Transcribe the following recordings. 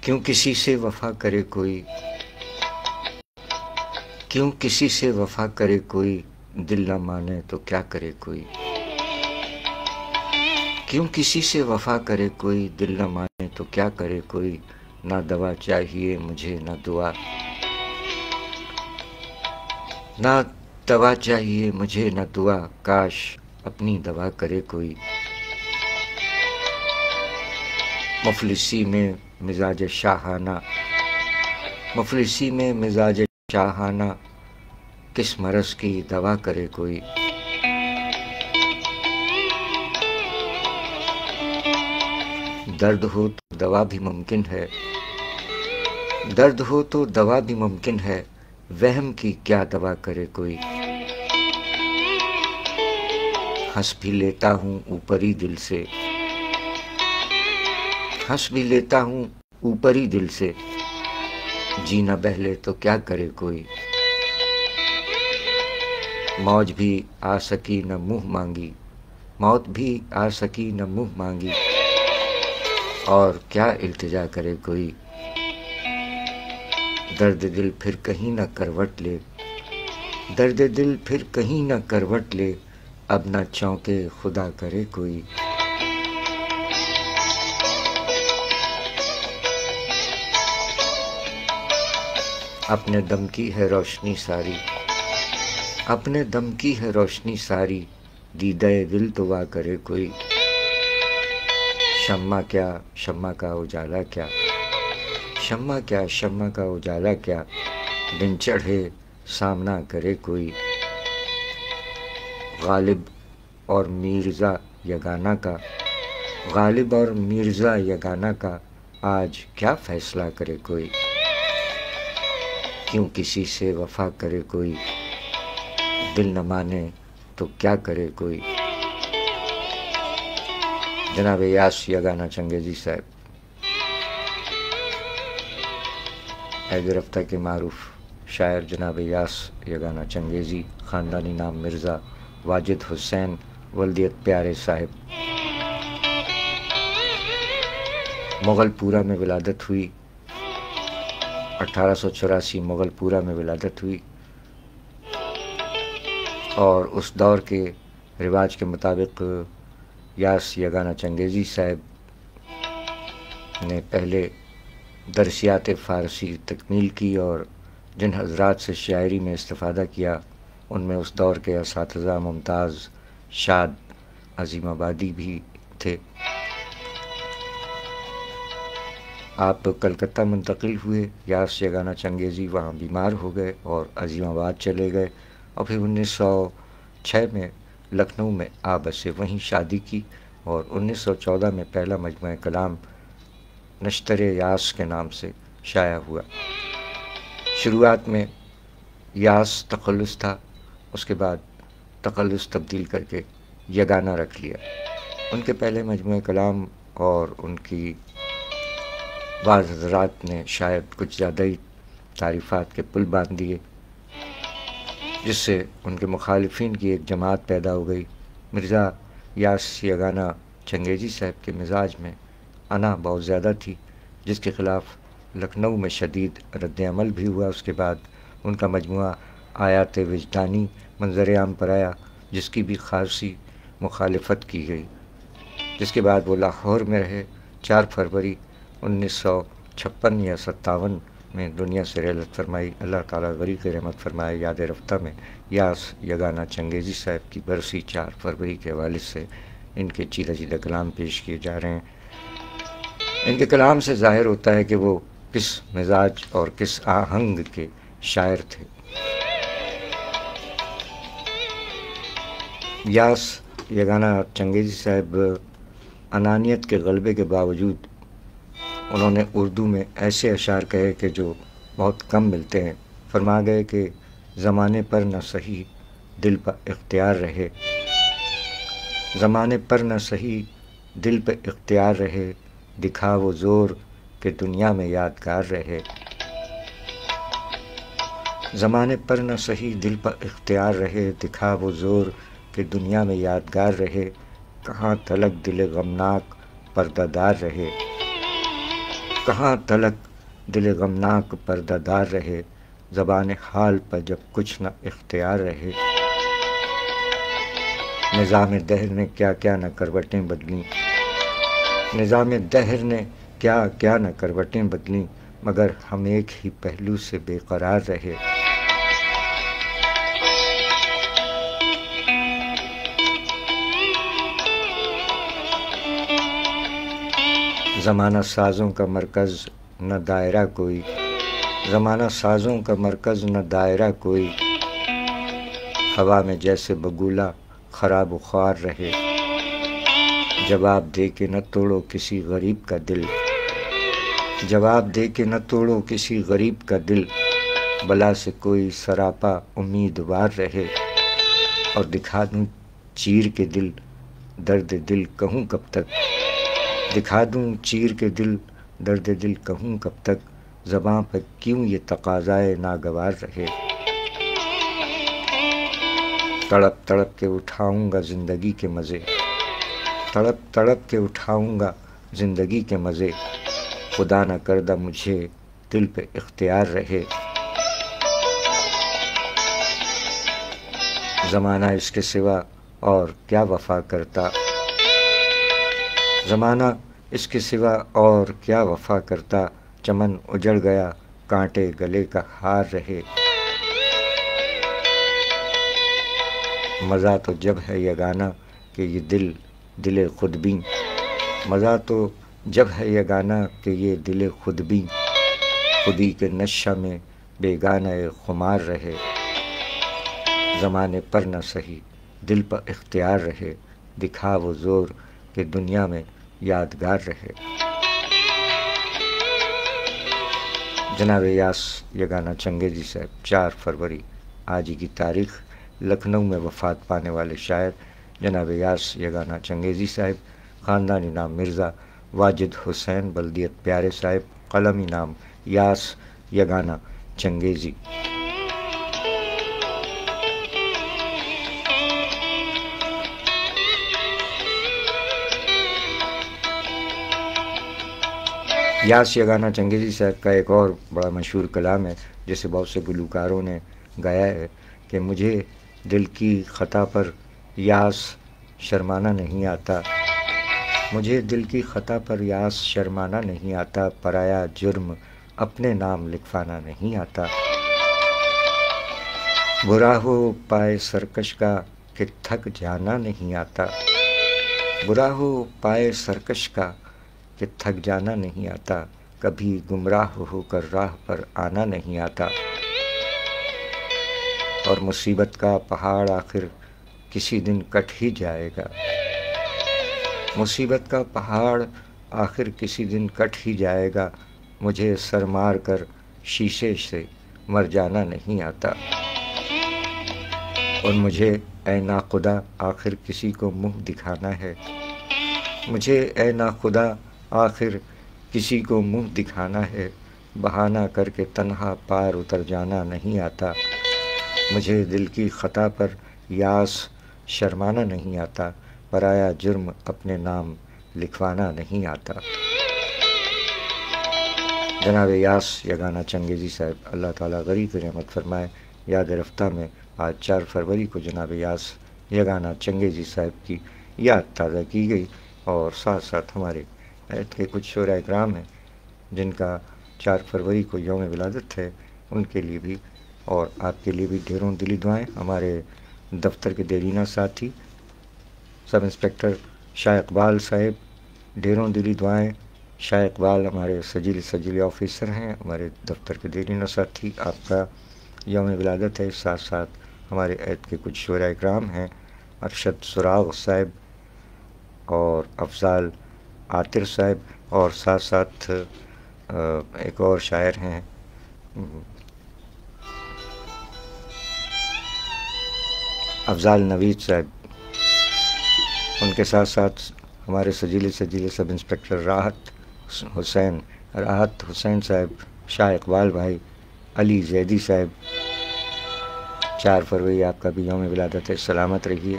کیوں کسی سے وفا کرے کوئی، کیوں کسی سے وفا کرے کوئی، دل نہ مانے تو کیا کرے کوئی، کیوں کسی سے وفا کرے کوئی، دل نہ مانے تو کیا کرے کوئی، نہ دوا چاہیے مجھے نہ دعا، نہ دوا چاہیے مجھے نہ دعا، کاش اپنی دوا کرے کوئی، مفلسی میں مزاج شاہانہ، مفلسی میں مزاج شاہانہ، کس مرض کی دوا کرے کوئی، درد ہو تو دوا بھی ممکن ہے، درد ہو تو دوا بھی ممکن ہے، وہم کی کیا دوا کرے کوئی، ہنس بھی لیتا ہوں اوپری دل سے، ہنس بھی لیتا ہوں اوپری دل سے، جی نہ بہلے تو کیا کرے کوئی، موج بھی آ سکی نہ منہ مانگی، موت بھی آ سکی نہ منہ مانگی، اور کیا التجا کرے کوئی، درد دل پھر کہیں نہ کروٹ لے، درد دل پھر کہیں نہ کروٹ لے، اب نہ چونکے خدا کرے کوئی، اپنے دم کی ہے روشنی ساری، اپنے دم کی ہے روشنی ساری، دیدہ دل تو وا کرے کوئی، شمع کیا شمع کا اجالا کیا، شمع کیا شمع کا اجالا کیا، دن چڑھے سامنا کرے کوئی، غالب اور میرزا یگانہ کا، غالب اور میرزا یگانہ کا، آج کیا فیصلہ کرے کوئی، کیوں کسی سے وفا کرے کوئی، دل نہ مانے تو کیا کرے کوئی، جناب یاس یگانہ چنگیزی صاحب، اے گرفتہ کے معروف شاعر جناب یاس یگانہ چنگیزی، خاندانی نام مرزا واجد حسین، ولدیت پیارے صاحب، مغل پورہ میں ولادت ہوئی، 1884 مغل پورہ میں ولادت ہوئی، اور اس دور کے رواج کے مطابق یاس یگانہ چنگیزی صاحب نے پہلے درسیات فارسی تکمیل کی، اور جن حضرات سے شاعری میں استفادہ کیا ان میں اس دور کے اساتذہ ممتاز شاد عظیم آبادی بھی تھے۔ آپ کلکتہ منتقل ہوئے، یاس یگانہ چنگیزی وہاں بیمار ہو گئے اور عظیم آباد چلے گئے، اور پھر 1906 میں لکھنؤ میں آ بسے، وہیں شادی کی، اور 1914 میں پہلا مجموعہ کلام نشتر یاس کے نام سے شائع ہوا۔ شروعات میں یاس تخلص تھا، اس کے بعد تخلص تبدیل کر کے یگانہ رکھ لیا۔ ان کے پہلے مجموعہ کلام اور ان کی بعض حضرات نے شاید کچھ زیادہ ہی تعریفات کے پل باندھ دیے، جس سے ان کے مخالفین کی ایک جماعت پیدا ہو گئی۔ مرزا یاس یگانہ چنگیزی صاحب کے مزاج میں انا بہت زیادہ تھی، جس کے خلاف لکھنؤ میں شدید رد عمل بھی ہوا۔ اس کے بعد ان کا مجموعہ آیات وجدانی منظر عام پر آیا، جس کی بھی خاصی مخالفت کی گئی، جس کے بعد وہ لاہور میں رہے۔ 4 فروری 1956 یا 57 میں دنیا سے رحلت فرمائی۔ اللہ تعالیٰ غریق رحمت فرمائے۔ یاد رفتہ میں یاس یگانہ چنگیزی صاحب کی برسی 4 فروری کے حوالے سے ان کے چیدہ چیدہ کلام پیش کیے جا رہے ہیں۔ ان کے کلام سے ظاہر ہوتا ہے کہ وہ کس مزاج اور کس آہنگ کے شاعر تھے۔ یاس یگانہ چنگیزی صاحب انانیت کے غلبے کے باوجود انہوں نے اردو میں ایسے اشعار کہے کہ جو بہت کم ملتے ہیں۔ فرما گئے کہ زمانے پر نہ سہی دل پر اختیار رہے، زمانے پر نہ سہی دل پہ اختیار رہے، دکھا وہ زور کہ دنیا میں یادگار رہے، زمانے پر نہ سہی دل پر اختیار رہے، دکھا وہ زور کہ دنیا میں یادگار رہے، کہاں تلک دل غمناک پردہ دار رہے، کہاں تلک دل غمناک پردہ دار رہے، زبان حال پر جب کچھ نہ اختیار رہے۔ نظام دہر نے کیا کیا نہ کروٹیں بدلیں، نظام دہر نے کیا کیا نہ کروٹیں بدلیں، مگر ہم ایک ہی پہلو سے بے قرار رہے۔ زمانہ سازوں کا مرکز نہ دائرہ کوئی، زمانہ سازوں کا مرکز نہ دائرہ کوئی، ہوا میں جیسے بگولا خراب و خوار رہے۔ جواب دے کے نہ توڑو کسی غریب کا دل، جواب دے کے نہ توڑو کسی غریب کا دل، بلا سے کوئی سراپا امیدوار رہے۔ اور دکھا دوں چیر کے دل، درد دل کہوں کب تک، دکھا دوں چیر کے دل، درد دل کہوں کب تک، زباں پہ کیوں یہ تقاضائے ناگوار رہے۔ تڑپ تڑپ کے اٹھاؤں گا زندگی کے مزے، تڑپ تڑپ کے اٹھاؤں گا زندگی کے مزے، خدا نہ کردہ مجھے دل پہ اختیار رہے۔ زمانہ اس کے سوا اور کیا وفا کرتا، زمانہ اس کے سوا اور کیا وفا کرتا، چمن اجڑ گیا کانٹے گلے کا ہار رہے۔ مزہ تو جب ہے یگانہ کہ یہ دل دل خود بین، مزہ تو جب ہے یگانہ کہ یہ دل خود بین، خودی کے نشہ میں بیگانہ خمار رہے۔ زمانے پر نہ سہی دل پر اختیار رہے، دکھا وہ زور کہ دنیا میں یادگار رہے۔ جناب یاس یگانہ چنگیزی صاحب 4 فروری آج ہی کی تاریخ، لکھنؤ میں وفات پانے والے شاعر جناب یاس یگانہ چنگیزی صاحب، خاندانی نام مرزا واجد حسین بلدیت پیارے صاحب، قلمی نام یاس یگانہ چنگیزی۔ یاس یگانہ چنگیزی صاحب کا ایک اور بڑا مشہور کلام ہے جسے بہت سے گلوکاروں نے گایا ہے کہ مجھے دل کی خطا پر یاس شرمانا نہیں آتا، مجھے دل کی خطا پر یاس شرمانا نہیں آتا، پرایا جرم اپنے نام لکھوانا نہیں آتا۔ برا ہو پائے سرکش کا کہ تھک جانا نہیں آتا، برا ہو پائے سرکش کا کہ تھک جانا نہیں آتا، کبھی گمراہ ہو کر راہ پر آنا نہیں آتا۔ اور مصیبت کا پہاڑ آخر کسی دن کٹ ہی جائے گا، مصیبت کا پہاڑ آخر کسی دن کٹ ہی جائے گا، مجھے سر مار کر شیشے سے مر جانا نہیں آتا۔ اور مجھے اے ناخدا آخر کسی کو منہ دکھانا ہے، مجھے اے ناخدا آخر کسی کو منہ دکھانا ہے، بہانہ کر کے تنہا پار اتر جانا نہیں آتا، مجھے دل کی خطا پر یاس شرمانا نہیں آتا، پرایا جرم اپنے نام لکھوانا نہیں آتا۔ جناب یاس یگانہ چنگیزی صاحب اللہ تعالیٰ غریب رحمت فرمائے، یاد رفتہ میں آج 4 فروری کو جناب یاس یگانہ چنگیزی صاحب کی یاد تازہ کی گئی، اور ساتھ ساتھ ہمارے عہد کے کچھ شعراء کرام ہیں جن کا 4 فروری کو یوم ولادت ہے، ان کے لیے بھی اور آپ کے لیے بھی ڈھیروں دلی دعائیں۔ ہمارے دفتر کے دیرینہ ساتھی سب انسپکٹر شاہ اقبال صاحب، ڈھیروں دلی دعائیں۔ شاہ اقبال ہمارے سجیلے آفیسر ہیں، ہمارے دفتر کے دیرینہ ساتھی، آپ کا یوم ولادت ہے۔ ساتھ ساتھ ہمارے عہد کے کچھ شعراء کرام ہیں، ارشد سراغ صاحب اور افضال عاطر صاحب، اور ساتھ ساتھ ایک اور شاعر ہیں افضال نوید صاحب، ان کے ساتھ ساتھ ہمارے سجیلے سب انسپکٹر راحت حسین صاحب، شاہ اقبال بھائی، علی زیدی صاحب۔ 4 فروری آپ کا بھی یوم ولادت ہے، سلامت رہیے۔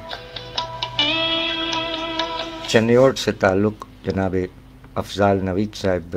چنیوٹ سے تعلق جناب افضال نوید صاحب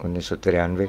1993।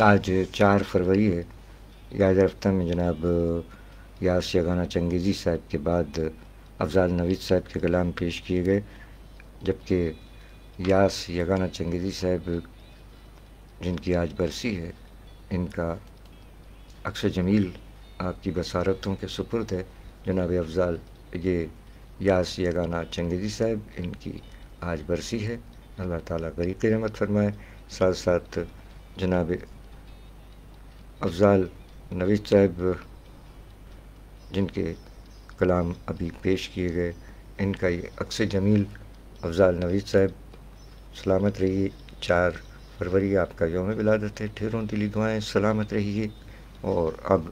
آج 4 فروری ہے۔ یاد رفتہ میں جناب یاس یگانہ چنگیزی صاحب کے بعد افضال نوید صاحب کے کلام پیش کیے گئے، جبکہ یاس یگانہ چنگیزی صاحب جن کی آج برسی ہے، ان کا عکس جمیل آپ کی بصارتوں کے سپرد ہے۔ جناب افضال یہ یاس یگانہ چنگیزی صاحب، ان کی آج برسی ہے، اللہ تعالیٰ غریق رحمت فرمائے۔ ساتھ ساتھ جناب افضال نوید صاحب جن کے کلام ابھی پیش کیے گئے، ان کا یہ عکس جمیل۔ افضال نوید صاحب سلامت رہیے، 4 فروری آپ کا یوم ولادت ہے، ڈھیروں دلی دعائیں، سلامت رہیے۔ اور اب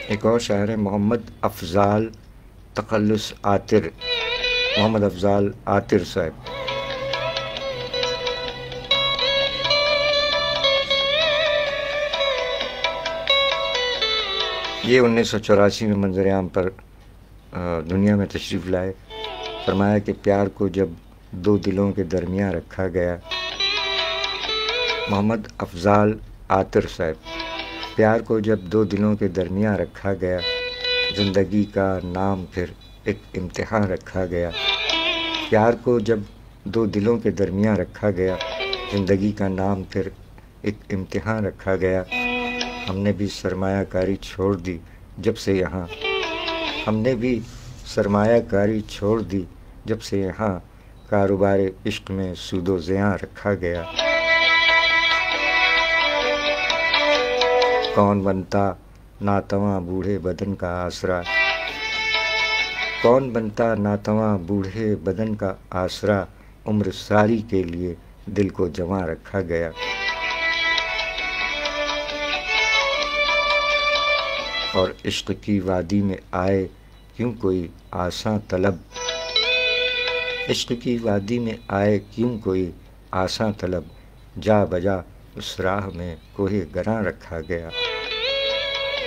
ایک اور شاعر ہے محمد افضال تخلص عاطر، محمد افضال عاطر صاحب۔ یہ 1984 میں منظر عام پر دنیا میں تشریف لائے۔ فرمایا کہ پیار کو جب 2 دلوں کے درمیان رکھا گیا، محمد افضال عاطر صاحب، پیار کو جب 2 دلوں کے درمیان رکھا گیا، زندگی کا نام پھر ایک امتحان رکھا گیا۔ پیار کو جب 2 دلوں کے درمیان رکھا گیا، زندگی کا نام پھر ایک امتحان رکھا گیا۔ ہم نے بھی سرمایہ کاری چھوڑ دی جب سے یہاں، ہم نے بھی سرمایہ کاری چھوڑ دی جب سے یہاں، کاروبار عشق میں سود و زیاں رکھا گیا۔ کون بنتا ناتواں بوڑھے بدن کا آسرا، کون بنتا ناتواں بوڑھے بدن کا آسرا، عمر ساری کے لیے دل کو جمع رکھا گیا۔ اور عشق کی وادی میں آئے کیوں کوئی آساں طلب، عشق کی وادی میں آئے کیوں کوئی آساں طلب، جا بجا اس راہ میں کوہ گراں رکھا گیا۔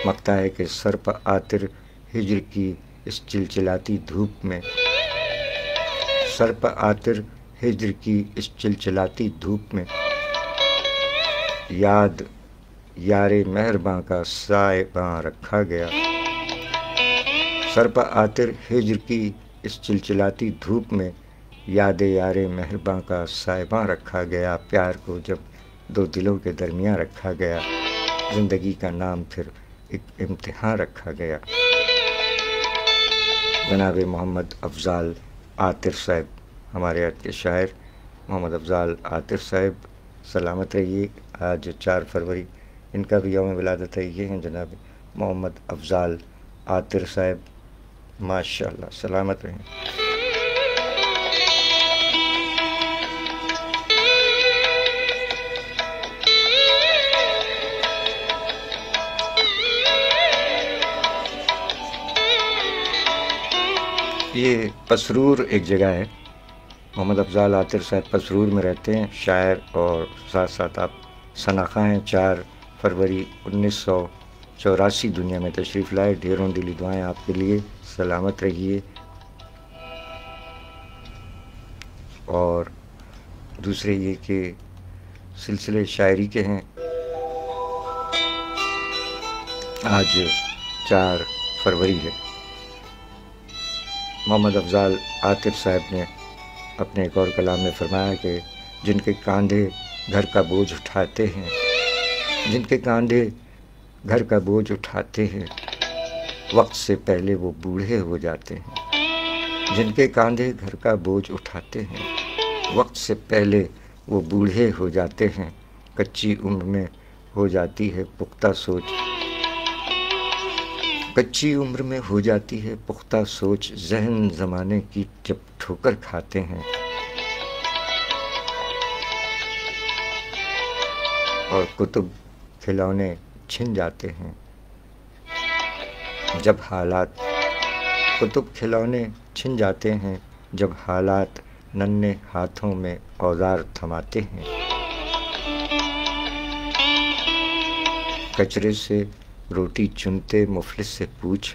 مقتا ہے کہ سر پہ عاطر ہجر کی اس چلچلاتی دھوپ میں، سر پہ عاطر ہجر کی اس چلچلاتی دھوپ میں، یاد یار مہرباں کا سائباں رکھا گیا۔ سر پہ عاطر ہجر کی اس چلچلاتی دھوپ میں، یاد یار مہرباں کا سائباں رکھا گیا۔ پیار کو جب 2 دلوں کے درمیان رکھا گیا، زندگی کا نام پھر ایک امتحان رکھا گیا۔ جناب محمد افضال عاطر صاحب، ہمارے آج کے شاعر محمد افضال عاطر صاحب سلامت رہیے۔ آج 4 فروری ان کا بھی یوم ولادت ہے۔ یہ ہیں جناب محمد افضال عاطر صاحب، ماشاءاللہ، سلامت رہیں۔ یہ پسرور ایک جگہ ہے، محمد افضال عاطر صاحب پسرور میں رہتے ہیں، شاعر اور ساتھ ساتھ آپ سناخواں ہیں۔ 4 فروری 1984 دنیا میں تشریف لائے، ڈھیروں دلی دعائیں آپ کے لیے، سلامت رہیے۔ اور دوسرے یہ کہ سلسلے شاعری کے ہیں۔ آج 4 فروری ہے۔ محمد افضال عاطر صاحب نے اپنے ایک اور کلام میں فرمایا کہ جن کے کاندھے گھر کا بوجھ اٹھاتے ہیں، جن کے کاندھے گھر کا بوجھ اٹھاتے ہیں، وقت سے پہلے وہ بوڑھے ہو جاتے ہیں۔ جن کے کاندھے گھر کا بوجھ اٹھاتے ہیں، وقت سے پہلے وہ بوڑھے ہو جاتے ہیں۔ کچی عمر میں ہو جاتی ہے پختہ سوچ، کچی عمر میں ہو جاتی ہے پختہ سوچ، ذہن زمانے کی جب ٹھوکر کھاتے ہیں۔ اور کتب کھلونے چھن جاتے ہیں جب حالات، کتب کھلونے چھن جاتے ہیں جب حالات ننھے ہاتھوں میں اوزار تھماتے ہیں۔ کچرے سے روٹی چنتے مفلس سے پوچھ،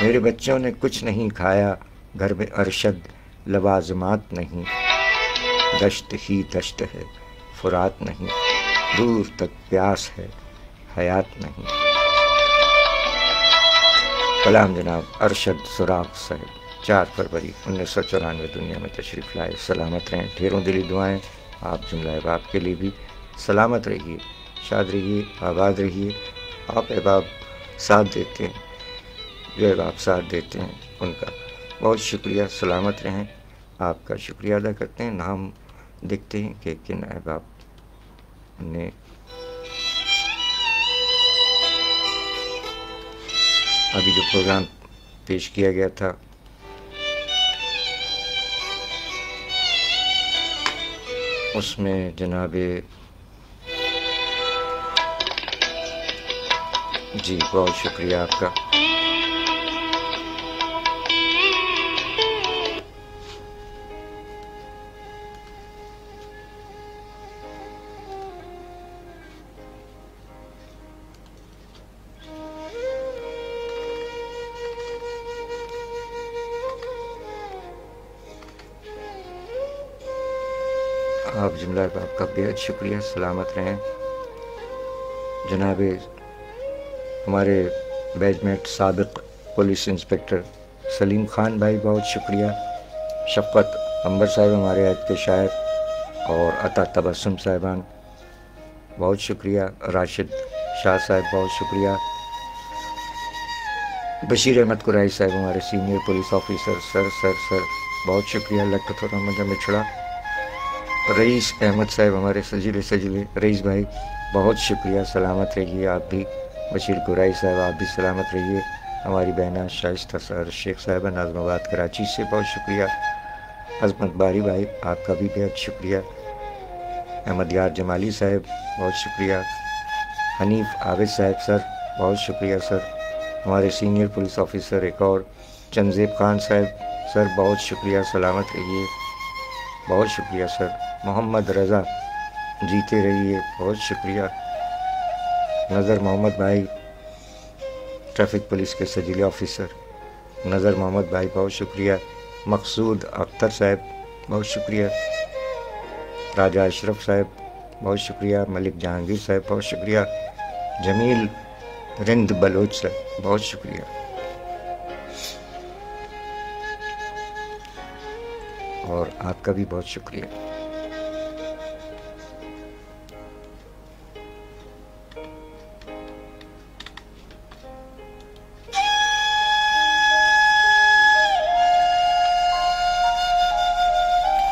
میرے بچوں نے کچھ نہیں کھایا، گھر میں ارشد لوازمات نہیں، دشت ہی دشت ہے فرات نہیں، دور تک پیاس ہے حیات نہیں۔ کلام جناب ارشد سراغ صاحب، 4 فروری 1994 دنیا میں تشریف لائے۔ سلامت رہیں، ڈھیروں دلی دعائیں آپ جملہ احباب کے لیے بھی۔ سلامت رہیے، شاد رہیے، آباد رہیے۔ آپ احباب ساتھ دیتے ہیں، جو احباب ساتھ دیتے ہیں ان کا بہت شکریہ۔ سلامت رہیں، آپ کا شکریہ ادا کرتے ہیں۔ نام دیکھتے ہیں کہ کن احباب نے ابھی جو پروگرام پیش کیا گیا تھا اس میں جناب جی بہت شکریہ آپ کا۔ آپ جملہ احباب کا بہت شکریہ۔ سلامت رہیں جناب ہمارے بیچ میٹ سابق پولیس انسپکٹر سلیم خان بھائی، بہت شکریہ۔ شفقت عنبر صاحب ہمارے عہد کے شاعر، اور عطا تبسم صاحبان بہت شکریہ۔ راشد شاہ صاحب بہت شکریہ۔ بشیر احمد قریشی صاحب ہمارے سینئر پولیس آفیسر، سر بہت شکریہ۔ لکھت اور رحمت مچھڑا۔ رئیس احمد صاحب ہمارے سجلے رئیس بھائی بہت شکریہ۔ سلامت رہیے آپ بھی۔ بشیر قریشی صاحب آپ بھی سلامت رہیے۔ ہماری بہنہ شائستہ سر شیخ صاحبہ ناظم آباد کراچی سے بہت شکریہ۔ عظمت باری بھائی آپ کا بھی بہت شکریہ۔ احمد یار جمالی صاحب بہت شکریہ۔ حنیف عابد صاحب سر بہت شکریہ سر۔ ہمارے سینئر پولیس آفیسر ایک اور چنزیب خان صاحب سر بہت شکریہ۔ سلامت رہیے، بہت شکریہ سر۔ محمد رضا جیتے رہیے، بہت شکریہ۔ نظر محمد بھائی ٹریفک پولیس کے سجلے آفیسر، نظر محمد بھائی بہت شکریہ۔ مقصود اختر صاحب بہت شکریہ۔ راجہ اشرف صاحب بہت شکریہ۔ ملک جہانگیر صاحب بہت شکریہ۔ جمیل رند بلوچ صاحب بہت شکریہ۔ اور آپ کا بھی بہت شکریہ۔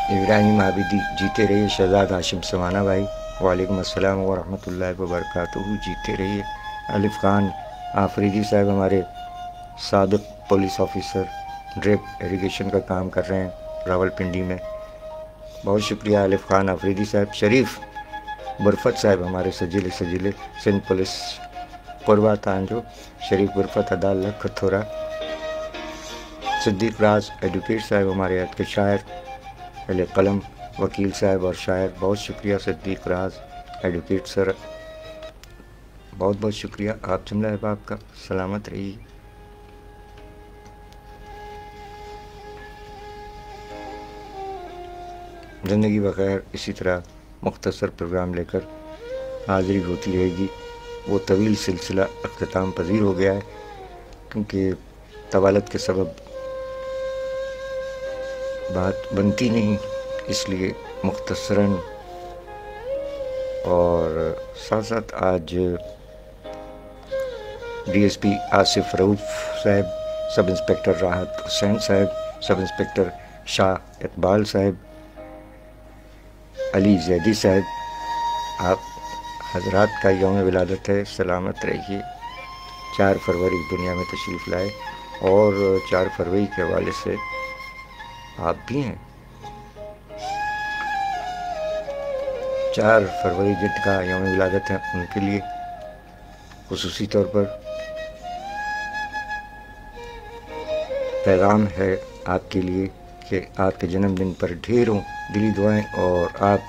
ابراہیم عابدی جیتے رہیے۔ شہزاد ہاشم سمانہ بھائی وعلیکم السلام ورحمۃ اللہ وبرکاتہ، جیتے رہیے۔ الف خان آفریدی صاحب ہمارے سابق پولیس آفیسر، ڈرپ ایریگیشن کا کام کر رہے ہیں راول پنڈی میں، بہت شکریہ الف خان آفریدی صاحب۔ شریف برفت صاحب ہمارے سجلے سندھ پولیس قربہ تانجو، شریف برفت عدالت کھتھورا۔ صدیق راز ایڈوکیٹ صاحب ہمارے عہد کے شاعر، اہل قلم وکیل صاحب اور شاعر، بہت شکریہ صدیق راز ایڈوکیٹ سر، بہت بہت شکریہ آپ جملہ احباب کا۔ سلامت رہیے۔ زندگی بخیر اسی طرح مختصر پروگرام لے کر حاضری ہوتی رہے گی۔ وہ طویل سلسلہ اختتام پذیر ہو گیا ہے کیونکہ طوالت کے سبب بات بنتی نہیں، اس لیے مختصراً، اور ساتھ ساتھ آج ڈی ایس پی آصف رؤف صاحب، سب انسپکٹر راحت حسین صاحب، سب انسپکٹر شاہ اقبال صاحب، علی زیدی صاحب، آپ حضرات کا یوم ولادت ہے، سلامت رہیے۔ 4 فروری دنیا میں تشریف لائے، اور 4 فروری کے حوالے سے آپ بھی ہیں۔ 4 فروری جن کا یوم ولادت ہے ان کے لیے خصوصی طور پر پیغام ہے آپ کے لیے کہ آپ کے جنم دن پر ڈھیروں دلی دعائیں، اور آپ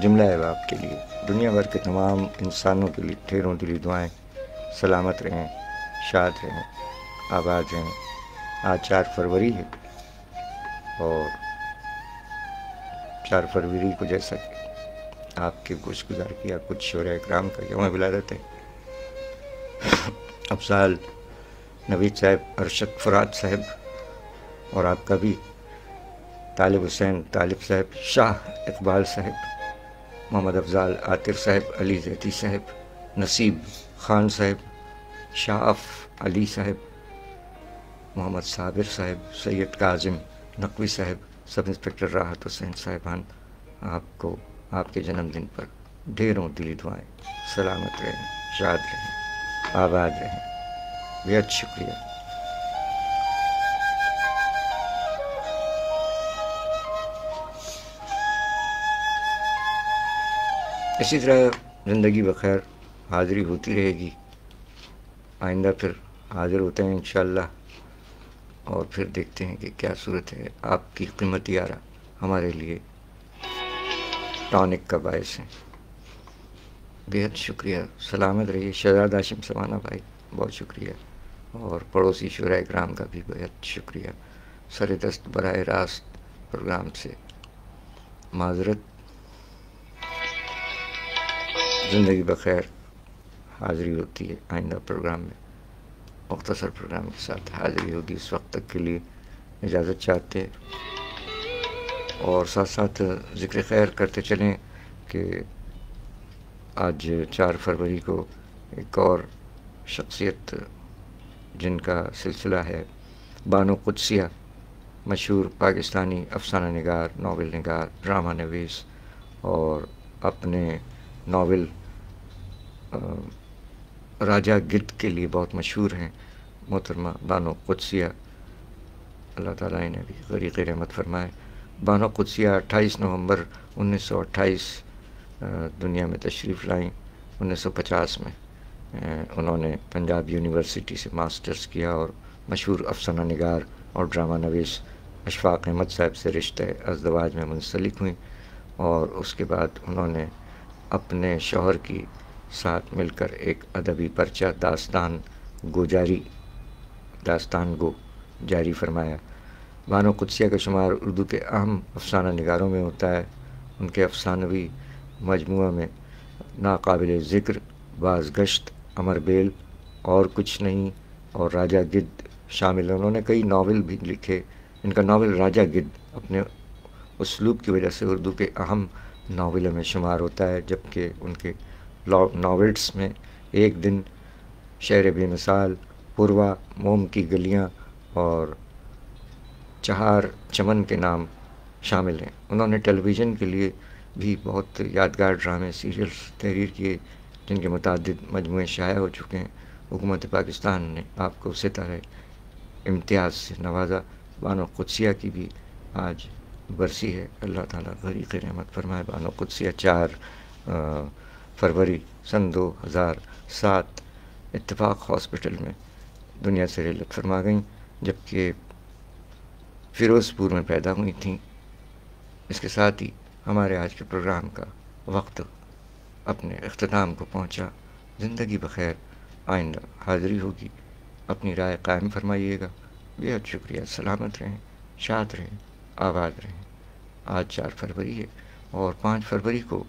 جملہ احباب کے لیے، دنیا بھر کے تمام انسانوں کے لیے ڈھیروں دلی دعائیں۔ سلامت رہیں، شاد رہیں۔ آباد رہیں. آج 4 فروری ہے اور 4 فروری کو جیسا کہ آپ کے گوش گزار کیا کچھ شعراء اکرام کا یوم ولادت ہے. افضال نوید صاحب، ارشد فرات صاحب اور آپ کا بھی طالب حسین طالب صاحب، شاہ اقبال صاحب، محمد افضال عاطر صاحب، علی زیدی صاحب، نصیب خان صاحب، شاف علی صاحب، محمد صابر صاحب، سید کاظم نقوی صاحب، سب انسپکٹر راحت حسین صاحبان، آپ کو آپ کے جنم دن پر ڈھیروں دلی دعائیں. سلامت رہیں، شاد رہیں، آباد رہیں. بہت شکریہ. اسی طرح زندگی بخیر حاضری ہوتی رہے گی. آئندہ پھر حاضر ہوتے ہیں انشاءاللہ اور پھر دیکھتے ہیں کہ کیا صورت ہے. آپ کی قیمتی آرا ہمارے لیے ٹانک کا باعث ہیں. بہت شکریہ. سلامت رہیے. شہزاد ہاشم سمانہ بھائی بہت شکریہ، اور پڑوسی شعراء اکرام کا بھی بہت شکریہ. سر دست براہ راست پروگرام سے معذرت. زندگی بخیر حاضری ہوتی ہے آئندہ پروگرام میں، مختصر پروگرام کے ساتھ حاضری ہوگی. اس وقت تک کے لیے اجازت چاہتے ہیں اور ساتھ ساتھ ذکر خیر کرتے چلیں کہ آج 4 فروری کو ایک اور شخصیت جن کا سلسلہ ہے بانو قدسیہ، مشہور پاکستانی افسانہ نگار، ناول نگار، ڈرامہ نویس، اور اپنے ناول راجہ گدھ کے لیے بہت مشہور ہیں، محترمہ بانو قدسیہ. اللہ تعالیٰ انہیں بھی غریق رحمت فرمائے. بانو قدسیہ 28 نومبر 1928 دنیا میں تشریف لائیں. 1950 میں انہوں نے پنجاب یونیورسٹی سے ماسٹرز کیا اور مشہور افسانہ نگار اور ڈرامہ نویس اشفاق احمد صاحب سے رشتہ ازدواج میں منسلک ہوئیں، اور اس کے بعد انہوں نے اپنے شوہر کی ساتھ مل کر ایک ادبی پرچہ داستان گو جاری فرمایا. بانو قدسیہ کا شمار اردو کے اہم افسانہ نگاروں میں ہوتا ہے. ان کے افسانوی مجموعہ میں ناقابل ذکر بازگشت، امر بیل، اور کچھ نہیں، اور راجہ گدھ شامل ہیں. انہوں نے کئی ناول بھی لکھے. ان کا ناول راجہ گدھ اپنے اسلوب کی وجہ سے اردو کے اہم ناولوں میں شمار ہوتا ہے، جبکہ ان کے ناولس میں ایک دن، شہر بے مثال، پوروا، موم کی گلیاں اور چہار چمن کے نام شامل ہیں. انہوں نے ٹیلی ویژن کے لیے بھی بہت یادگار ڈرامے سیریلز تحریر کیے جن کے متعدد مجموعے شائع ہو چکے ہیں. حکومت پاکستان نے آپ کو ستارہ امتیاز سے نوازا. بانو قدسیہ کی بھی آج برسی ہے. اللہ تعالیٰ غریق رحمت فرمائے. بانو قدسیہ 4 فروری سن 2007 اتفاق ہاسپٹل میں دنیا سے رحلت فرما گئیں، جبکہ فیروز پور میں پیدا ہوئی تھیں. اس کے ساتھ ہی ہمارے آج کے پروگرام کا وقت اپنے اختتام کو پہنچا. زندگی بخیر آئندہ حاضری ہوگی. اپنی رائے قائم فرمائیے گا. بہت شکریہ. سلامت رہیں، شاد رہیں، آباد رہیں. آج 4 فروری ہے اور 5 فروری کو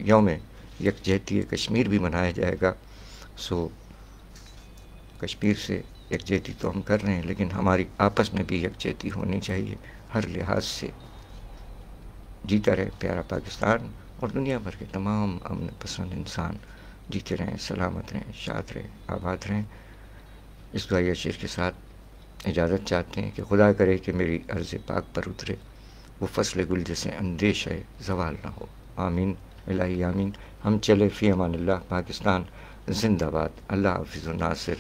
یوم یکجہتی کشمیر بھی منایا جائے گا. سو کشمیر سے یکجہتی تو ہم کر رہے ہیں، لیکن ہماری آپس میں بھی یکجہتی ہونی چاہیے ہر لحاظ سے. جیتا رہے پیارا پاکستان اور دنیا بھر کے تمام امن پسند انسان جیتے رہیں، سلامت رہیں، شاد رہیں، آباد رہیں. اس دعائیہ شعر کے ساتھ اجازت چاہتے ہیں کہ خدا کرے کہ میری عرض پاک پر اترے وہ فصل گل جسے اندیش ہے زوال نہ ہو. آمین الہی آمین. ہم چلے فی امان اللہ. پاکستان زندہ باد. اللہ حافظ و ناصر.